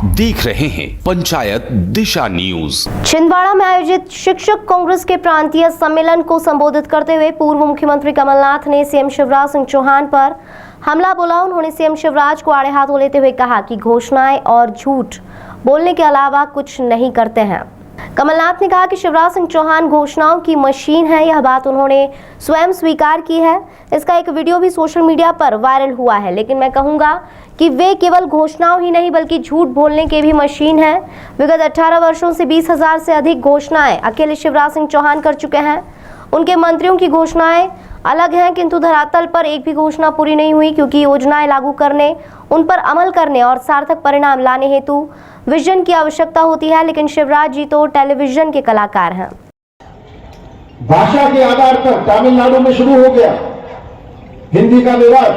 देख रहे हैं पंचायत दिशा न्यूज। छिंदवाड़ा में आयोजित शिक्षक कांग्रेस के प्रांतीय सम्मेलन को संबोधित करते हुए पूर्व मुख्यमंत्री कमलनाथ ने सीएम शिवराज सिंह चौहान पर हमला बोला। उन्होंने सीएम शिवराज को आड़े हाथों लेते हुए कहा कि घोषणाएं और झूठ बोलने के अलावा कुछ नहीं करते हैं। कमलनाथ ने कहा कि शिवराज सिंह चौहान घोषणाओं की मशीन है। यह बात उन्होंने स्वयं स्वीकार की है। इसका एक वीडियो भी सोशल मीडिया पर वायरल हुआ है, लेकिन मैं कहूंगा कि वे केवल घोषणाओं ही नहीं बल्कि झूठ बोलने के भी मशीन है। विगत 18 वर्षों से 20,000 से अधिक घोषणाएं अकेले शिवराज सिंह चौहान कर चुके हैं। उनके मंत्रियों की घोषणाएं अलग हैं, किंतु धरातल पर एक भी घोषणा पूरी नहीं हुई, क्योंकि योजनाएं लागू करने, उन पर अमल करने और सार्थक परिणाम लाने हेतु विजन की आवश्यकता होती है। लेकिन शिवराज जी तो टेलीविजन के कलाकार हैं। भाषा के आधार पर तमिलनाडु में शुरू हो गया हिंदी का विवाद।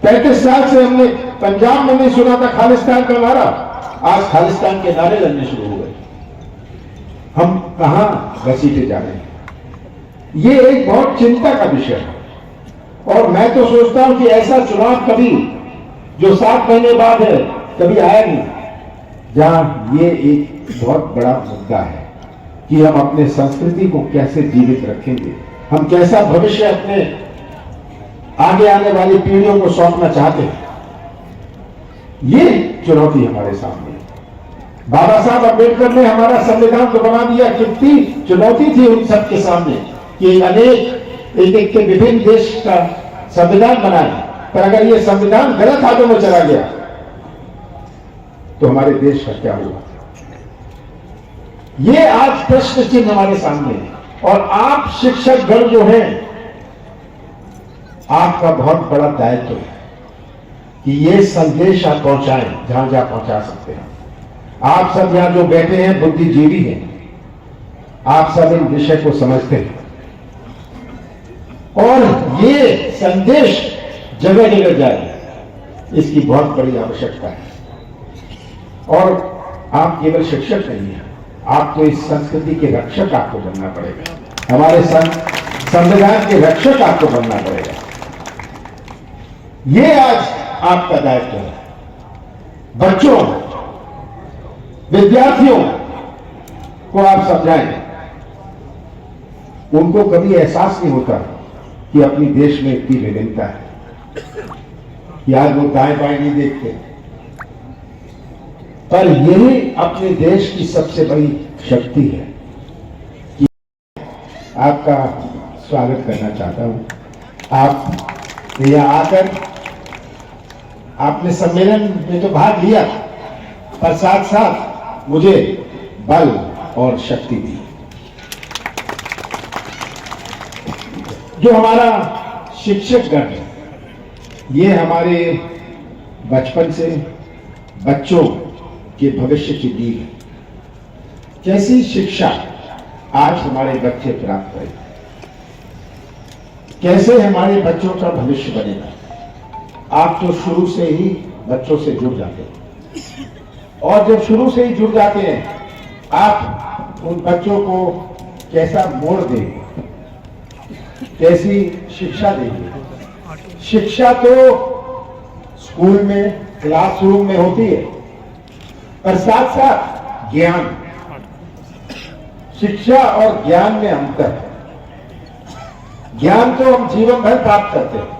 35 साल से हमने पंजाब में नहीं सुना था खालिस्तान का नारा, आज खालिस्तान के नारे लगने शुरू हो गए। हम कहां घसीटे जा रहे हैं, ये एक बहुत चिंता का विषय है। और मैं तो सोचता हूं कि ऐसा चुनाव कभी जो 7 महीने बाद है कभी आया नहीं, जहां ये एक बहुत बड़ा मुद्दा है कि हम अपने संस्कृति को कैसे जीवित रखेंगे, हम कैसा भविष्य अपने आगे आने वाली पीढ़ियों को सौंपना चाहते हैं। ये चुनौती हमारे सामने है। बाबा साहब अम्बेडकर ने हमारा संविधान तो बना दिया, कितनी चुनौती थी उन सबके सामने कि अनेक एक के विभिन्न देश का संविधान बनाए, पर अगर ये संविधान गलत हाथों में चला गया तो हमारे देश का क्या हुआ, ये आज प्रश्न चिन्ह हमारे सामने है। और आप शिक्षक गण जो हैं, आपका बहुत बड़ा दायित्व है कि ये संदेश आप पहुंचाएं जहां जहां पहुंचा सकते हैं। आप सब यहां जो बैठे हैं बुद्धिजीवी हैं, आप सब इन विषय को समझते हैं और ये संदेश जगह जगह जाए, इसकी बहुत बड़ी आवश्यकता है। और आप केवल शिक्षक नहीं हैं, आप तो इस संस्कृति के रक्षक आपको बनना पड़ेगा, हमारे संविधान के रक्षक आपको बनना पड़ेगा। ये आज आपका दायित्व है। बच्चों, विद्यार्थियों को आप समझाएं। उनको कभी एहसास नहीं होता कि अपनी देश में इतनी विभिन्नता है कि आज वो दाएं बाएं नहीं देखते, पर यही अपने देश की सबसे बड़ी शक्ति है। कि आपका स्वागत करना चाहता हूं। आप यहां आकर आपने सम्मेलन में तो भाग लिया, पर साथ साथ मुझे बल और शक्ति दी। जो हमारा शिक्षक गण है, ये हमारे बचपन से बच्चों के भविष्य की नींव है। कैसी शिक्षा आज हमारे बच्चे प्राप्त करें, कैसे हमारे बच्चों का भविष्य बनेगा। आप तो शुरू से ही बच्चों से जुड़ जाते हैं, और जब शुरू से ही जुड़ जाते हैं, आप उन बच्चों को कैसा मोड़ देंगे, कैसी शिक्षा देंगे। शिक्षा तो स्कूल में, क्लासरूम में होती है, पर साथ साथ ज्ञान, शिक्षा और ज्ञान में अंतर है। ज्ञान तो हम जीवन भर प्राप्त करते हैं,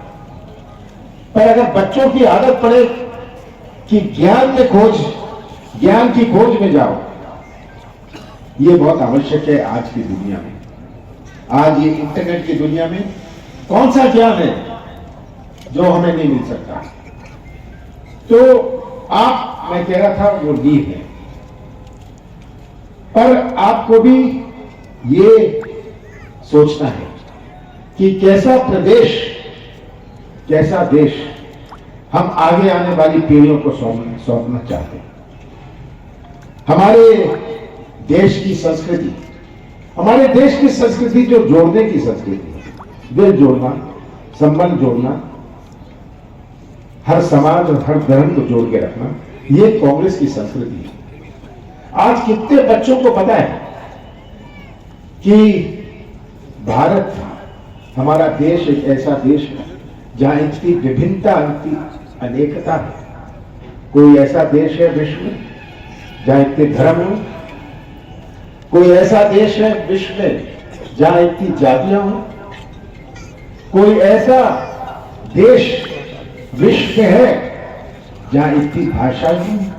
पर अगर बच्चों की आदत पड़े कि ज्ञान की खोज में जाओ, ये बहुत आवश्यक है आज की दुनिया में। आज ये इंटरनेट की दुनिया में कौन सा ज्ञान है जो हमें नहीं मिल सकता। तो मैं कह रहा था वो नींव है, पर आपको भी ये सोचना है कि कैसा प्रदेश, कैसा देश हम आगे आने वाली पीढ़ियों को सौंपना चाहते हैं। हमारे देश की संस्कृति, हमारे देश की संस्कृति जो जोड़ने की संस्कृति है, दिल जोड़ना, संबंध जोड़ना, हर समाज और हर धर्म को जोड़ के रखना, ये कांग्रेस की संस्कृति है। आज कितने बच्चों को पता है कि भारत, हमारा देश एक ऐसा देश है जहां इतनी विभिन्नता, इतनी अनेकता है। कोई ऐसा देश है विश्व में जहां इतने धर्म हो? कोई ऐसा देश है विश्व में जहां इतनी जातियां हो? कोई ऐसा देश विश्व में है जहां इतनी भाषाएं हैं?